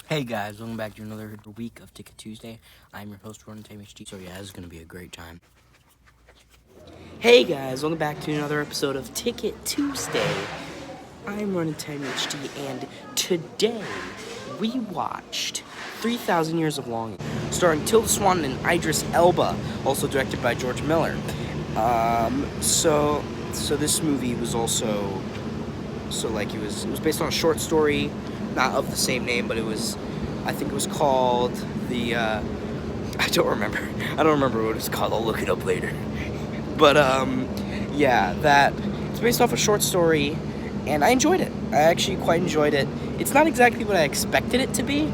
Hey guys, welcome back to another week of Ticket Tuesday. I'm your host, Ronan Time HD. So yeah, this is going to be a great time. Hey guys, welcome back to another episode of Ticket Tuesday. I'm Ronan Time HD, and today we watched 3,000 Years of Longing, starring Tilda Swinton and Idris Elba, also directed by George Miller. So this movie was also, it was based on a short story, not of the same name, but I think it was called I don't remember what it's called. I'll look it up later. But it's based off a short story, and I enjoyed it. I actually quite enjoyed it. It's not exactly what I expected it to be,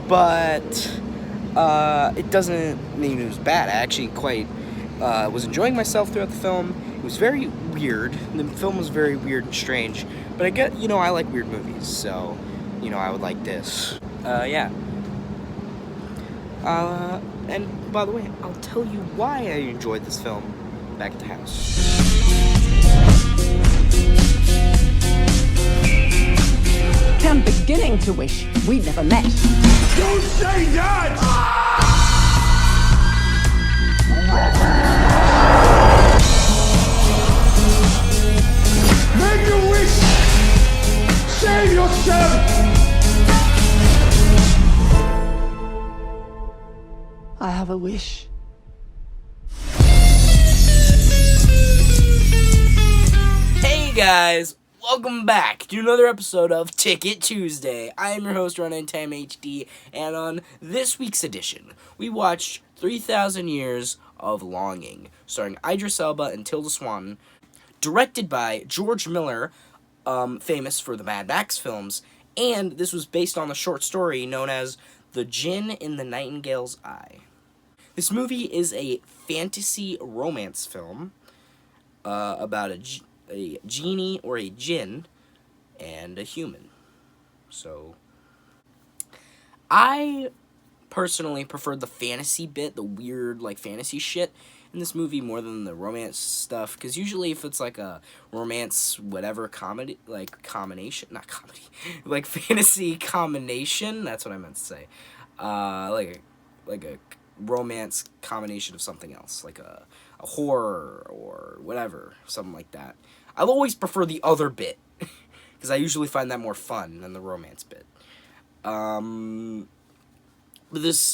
but it doesn't mean it was bad. I actually quite was enjoying myself throughout the film. It was very weird. The film was very weird and strange, but I like weird movies, so I would like this. And by the way, I'll tell you why I enjoyed this film back at the house. I'm beginning to wish we'd never met. Don't say that! Make a wish! Save yourself! I have a wish. Hey guys, welcome back to another episode of Ticket Tuesday. I am your host, Ronan Time HD, and on this week's edition, we watched 3,000 Years of Longing, starring Idris Elba and Tilda Swinton, directed by George Miller, famous for the Mad Max films, and this was based on a short story known as The Djinn in the Nightingale's Eye. This movie is a fantasy romance film about a genie or a djinn and a human. So, I personally preferred the fantasy bit, the weird, fantasy shit in this movie more than the romance stuff, because usually if it's like a romance whatever comedy, combination, not comedy, fantasy combination, that's what I meant to say, like a romance combination of something else, like a horror or whatever, something like that. I'll always prefer the other bit, because I usually find that more fun than the romance bit. But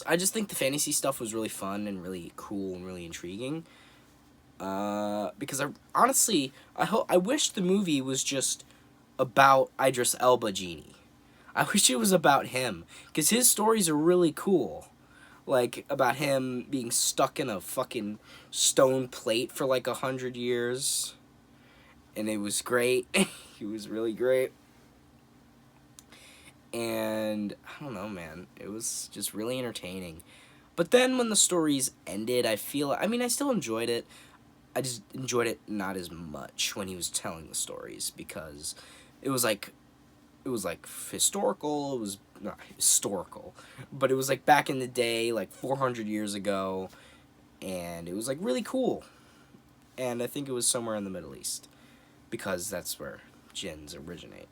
I just think the fantasy stuff was really fun and really cool and really intriguing. Because I wish the movie was just about Idris Elba Genie. I wish it was about him, because his stories are really cool. About him being stuck in a fucking stone plate for 100 years. And it was great. He was really great. And, I don't know, man. It was just really entertaining. But then when the stories ended, I still enjoyed it. I just enjoyed it not as much when he was telling the stories, because it was historical. It was not historical, but it was back in the day, 400 years ago, and it was really cool. And I think it was somewhere in the Middle East, because that's where jinns originate.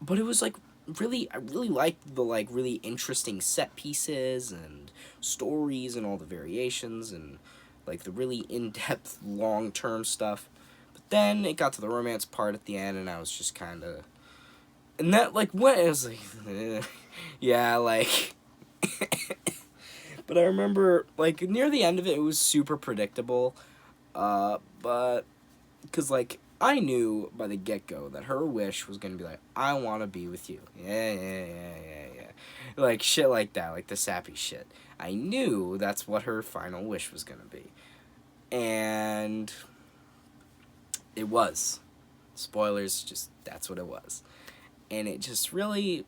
But it was I really liked the really interesting set pieces and stories and all the variations and the really in-depth long-term stuff. But then it got to the romance part at the end, and I was just kind of, and that when it was yeah, but I remember near the end of it, it was super predictable, but because I knew by the get-go that her wish was gonna be I want to be with you, yeah, shit like that, the sappy shit. I knew that's what her final wish was gonna be, and it was. Spoilers, just that's what it was. And it just really,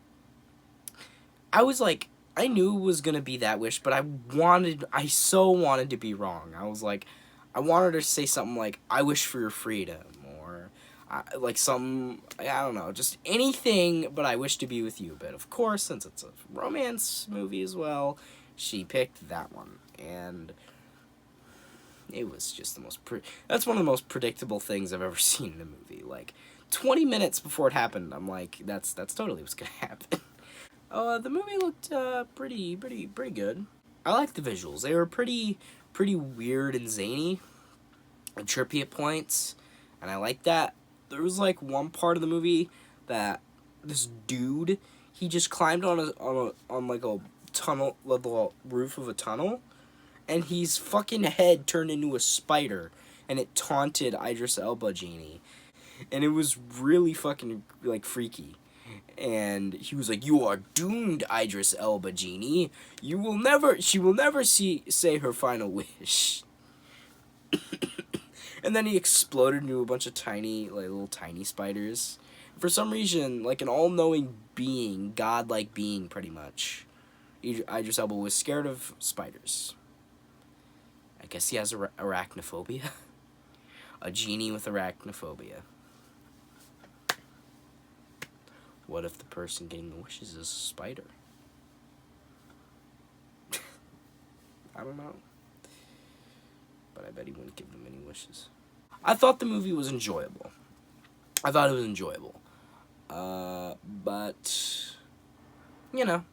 I knew it was gonna be that wish, but I so wanted to be wrong. I was I wanted her to say something I wish for your freedom, or I don't know, just anything, but I wish to be with you. But of course, since it's a romance movie as well, she picked that one, and it was just that's one of the most predictable things I've ever seen in a movie. 20 minutes before it happened, I'm that's totally what's gonna happen. The movie looked pretty good. I liked the visuals. They were pretty weird and zany, and trippy at points, and I liked that. There was like one part of the movie that this dude, he just climbed on like a tunnel, the roof of a tunnel, and his fucking head turned into a spider, and it taunted Idris Elba Genie, and it was really fucking like freaky. And he was like, "You are doomed, Idris Elba Genie. She will never say her final wish." And then he exploded into a bunch of tiny, like, little tiny spiders. For some reason, like an all-knowing being, godlike being, pretty much, Idris Elba was scared of spiders. I guess he has arachnophobia. A genie with arachnophobia. What if the person getting the wishes is a spider? I don't know. But I bet he wouldn't give them any wishes. I thought the movie was enjoyable. But, you know,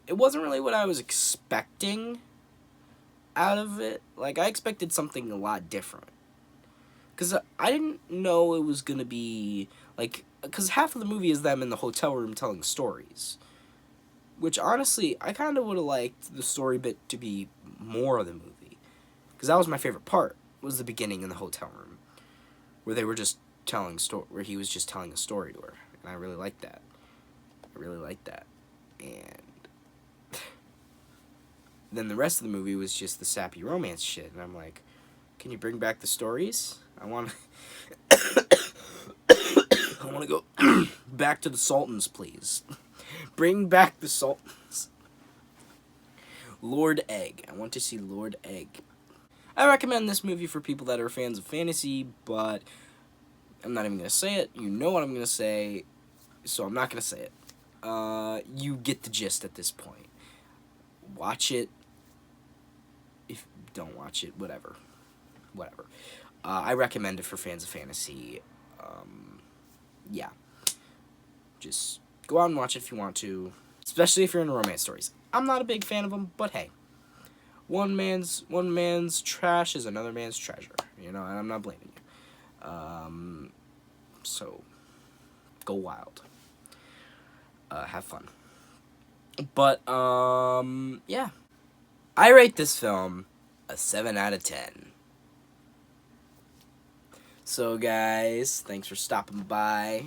it wasn't really what I was expecting out of it. Like, I expected something a lot different. Because I didn't know it was going to be, like, because half of the movie is them in the hotel room telling stories. Which, honestly, I kind of would have liked the story bit to be more of the movie. Because that was my favorite part, was the beginning in the hotel room. Where they were just telling where he was just telling a story to her. And I really liked that. And then the rest of the movie was just the sappy romance shit. And I'm like, can you bring back the stories? I want to go back to the Sultans, please. Bring back the Sultans. Lord Egg. I want to see Lord Egg. I recommend this movie for people that are fans of fantasy, but I'm not even going to say it. You know what I'm going to say, so I'm not going to say it. You get the gist at this point. Watch it. If you don't watch it, whatever. I recommend it for fans of fantasy. Yeah. Just go out and watch it if you want to. Especially if you're into romance stories. I'm not a big fan of them, but hey. One man's trash is another man's treasure. You know, and I'm not blaming you. So, go wild. Have fun. But, yeah. I rate this film a 7 out of 10. So, guys, thanks for stopping by.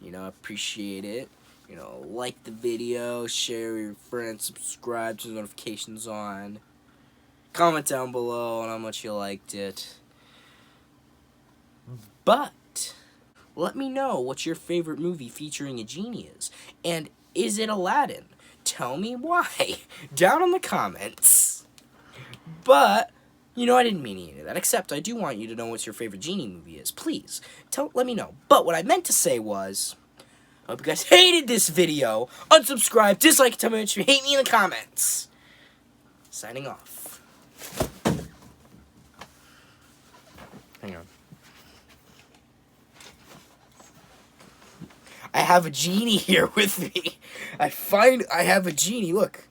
You know, I appreciate it. You know, like the video, share with your friends, subscribe, turn the notifications on. Comment down below on how much you liked it. But, let me know what your favorite movie featuring a genie is. And is it Aladdin? Tell me why. Down in the comments. But, you know, I didn't mean any of that. Except, I do want you to know what your favorite genie movie is. Please, let me know. But what I meant to say was, I hope you guys hated this video. Unsubscribe, dislike, tell me what you hate me in the comments. Signing off. Hang on. I have a genie here with me. I have a genie, look.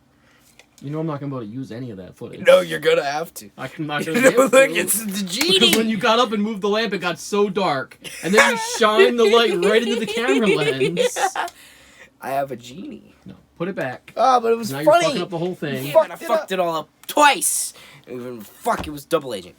You know I'm not going to be able to use any of that footage. No, you're going to have to. I'm not going to be able to. Look, it's the genie. Because when you got up and moved the lamp, it got so dark. And then you shine the light right into the camera lens. Yeah. I have a genie. No, put it back. Oh, but it was now funny. You're fucking up the whole thing. Yeah, and I fucked it all up twice. It was double agent.